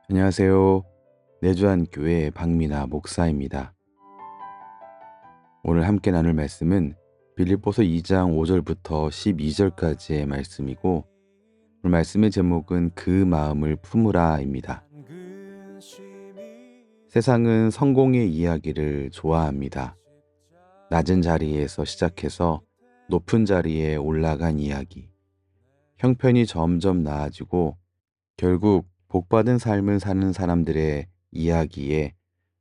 안녕하세요. 내주한교회 박민아 목사입니다. 오늘 함께 나눌 말씀은 빌립보서 2장 5절부터 12절까지의 말씀이고, 오늘 말씀의 제목은 그 마음을 품으라입니다. 세상은 성공의 이야기를 좋아합니다. 낮은 자리에서 시작해서 높은 자리에 올라간 이야기, 형편이 점점 나아지고 결국 복받은 삶을 사는 사람들의 이야기에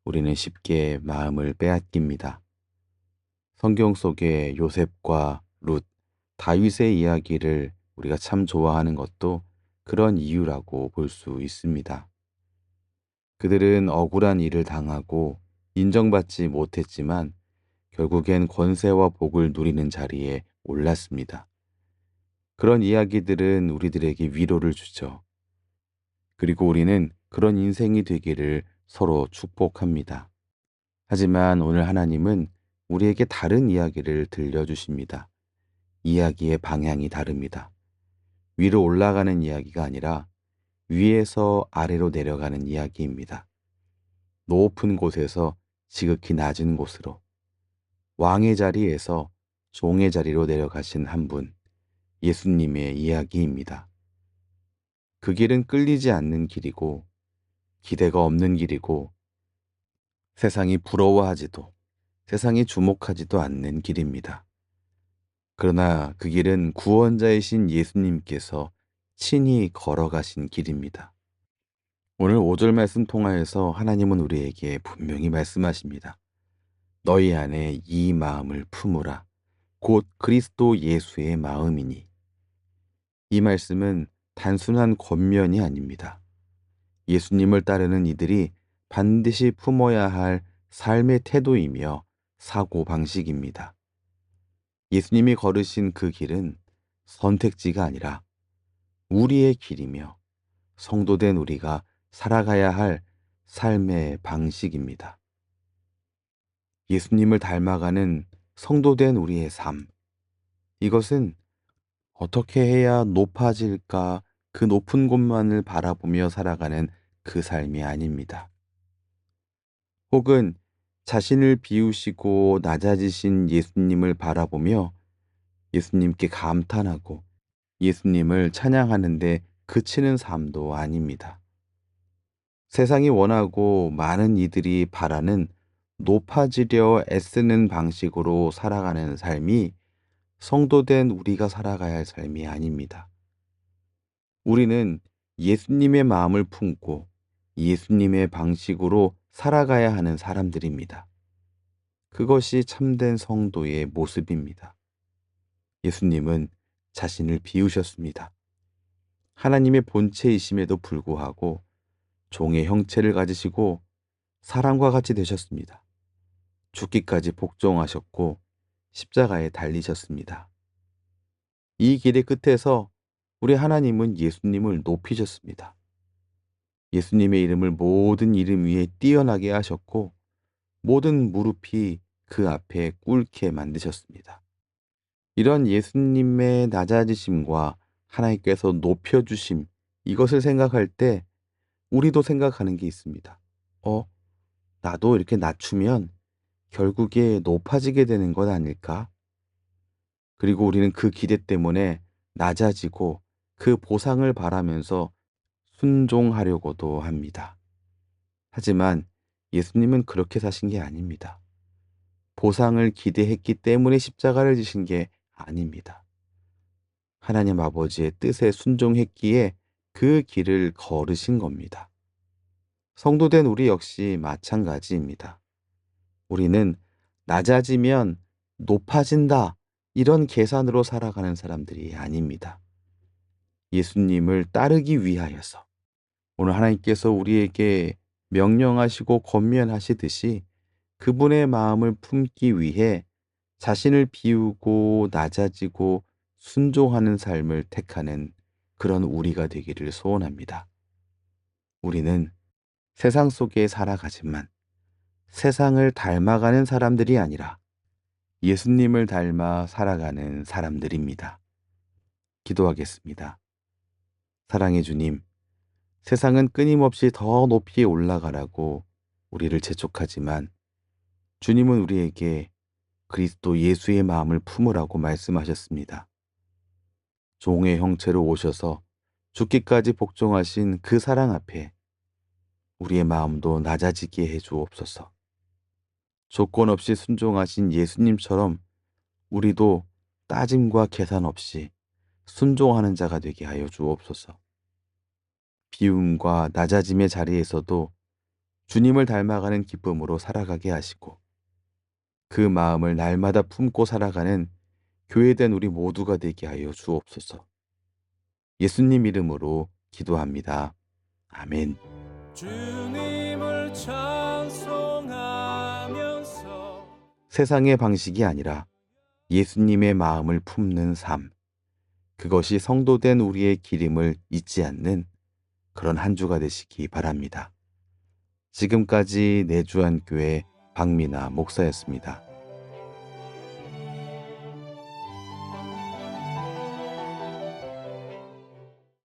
우리는 쉽게 마음을 빼앗깁니다. 성경 속의 요셉과 룻, 다윗의 이야기를 우리가 참 좋아하는 것도 그런 이유라고 볼 수 있습니다. 그들은 억울한 일을 당하고 인정받지 못했지만 결국엔 권세와 복을 누리는 자리에 올랐습니다. 그런 이야기들은 우리들에게 위로를 주죠. 그리고 우리는 그런 인생이 되기를 서로 축복합니다. 하지만 오늘 하나님은 우리에게 다른 이야기를 들려주십니다. 이야기의 방향이 다릅니다. 위로 올라가는 이야기가 아니라 위에서 아래로 내려가는 이야기입니다. 높은 곳에서 지극히 낮은 곳으로, 왕의 자리에서 종의 자리로 내려가신 한 분, 예수님의 이야기입니다. 그 길은 끌리지 않는 길이고 기대가 없는 길이고 세상이 부러워하지도 세상이 주목하지도 않는 길입니다. 그러나 그 길은 구원자이신 예수님께서 친히 걸어가신 길입니다. 오늘 5절 말씀 통하여서 하나님은 우리에게 분명히 말씀하십니다. 너희 안에 이 마음을 품으라. 곧 그리스도 예수의 마음이니. 이 말씀은 단순한 권면이 아닙니다. 예수님을 따르는 이들이 반드시 품어야 할 삶의 태도이며 사고 방식입니다. 예수님이 걸으신 그 길은 선택지가 아니라 우리의 길이며 성도된 우리가 살아가야 할 삶의 방식입니다. 예수님을 닮아가는 성도된 우리의 삶. 이것은 어떻게 해야 높아질까 그 높은 곳만을 바라보며 살아가는 그 삶이 아닙니다. 혹은 자신을 비우시고 낮아지신 예수님을 바라보며 예수님께 감탄하고 예수님을 찬양하는데 그치는 삶도 아닙니다. 세상이 원하고 많은 이들이 바라는 높아지려 애쓰는 방식으로 살아가는 삶이 성도된 우리가 살아가야 할 삶이 아닙니다. 우리는 예수님의 마음을 품고 예수님의 방식으로 살아가야 하는 사람들입니다. 그것이 참된 성도의 모습입니다. 예수님은 자신을 비우셨습니다. 하나님의 본체이심에도 불구하고 종의 형체를 가지시고 사람과 같이 되셨습니다. 죽기까지 복종하셨고 십자가에 달리셨습니다. 이 길의 끝에서 우리 하나님은 예수님을 높이셨습니다. 예수님의 이름을 모든 이름 위에 뛰어나게 하셨고 모든 무릎이 그 앞에 꿇게 만드셨습니다. 이런 예수님의 낮아지심과 하나님께서 높여주심, 이것을 생각할 때 우리도 생각하는 게 있습니다. 나도 이렇게 낮추면 결국에 높아지게 되는 것 아닐까? 그리고 우리는 그 기대 때문에 낮아지고 그 보상을 바라면서 순종하려고도 합니다. 하지만 예수님은 그렇게 사신 게 아닙니다. 보상을 기대했기 때문에 십자가를 지신 게 아닙니다. 하나님 아버지의 뜻에 순종했기에 그 길을 걸으신 겁니다. 성도된 우리 역시 마찬가지입니다. 우리는 낮아지면 높아진다, 이런 계산으로 살아가는 사람들이 아닙니다. 예수님을 따르기 위하여서 오늘 하나님께서 우리에게 명령하시고 권면하시듯이 그분의 마음을 품기 위해 자신을 비우고 낮아지고 순종하는 삶을 택하는 그런 우리가 되기를 소원합니다. 우리는 세상 속에 살아가지만 세상을 닮아가는 사람들이 아니라 예수님을 닮아 살아가는 사람들입니다. 기도하겠습니다. 사랑의 주님, 세상은 끊임없이 더 높이 올라가라고 우리를 재촉하지만 주님은 우리에게 그리스도 예수의 마음을 품으라고 말씀하셨습니다. 종의 형체로 오셔서 죽기까지 복종하신 그 사랑 앞에 우리의 마음도 낮아지게 해 주옵소서. 조건 없이 순종하신 예수님처럼 우리도 따짐과 계산 없이 순종하는 자가 되게 하여 주옵소서. 비움과 낮아짐의 자리에서도 주님을 닮아가는 기쁨으로 살아가게 하시고 그 마음을 날마다 품고 살아가는 교회된 우리 모두가 되게 하여 주옵소서. 예수님 이름으로 기도합니다. 아멘. 주님을 찬송하면서 세상의 방식이 아니라 예수님의 마음을 품는 삶. 그것이 성도된 우리의 기림을 잊지 않는 그런 한 주가 되시기 바랍니다. 지금까지 내주한 교회 박미나 목사였습니다.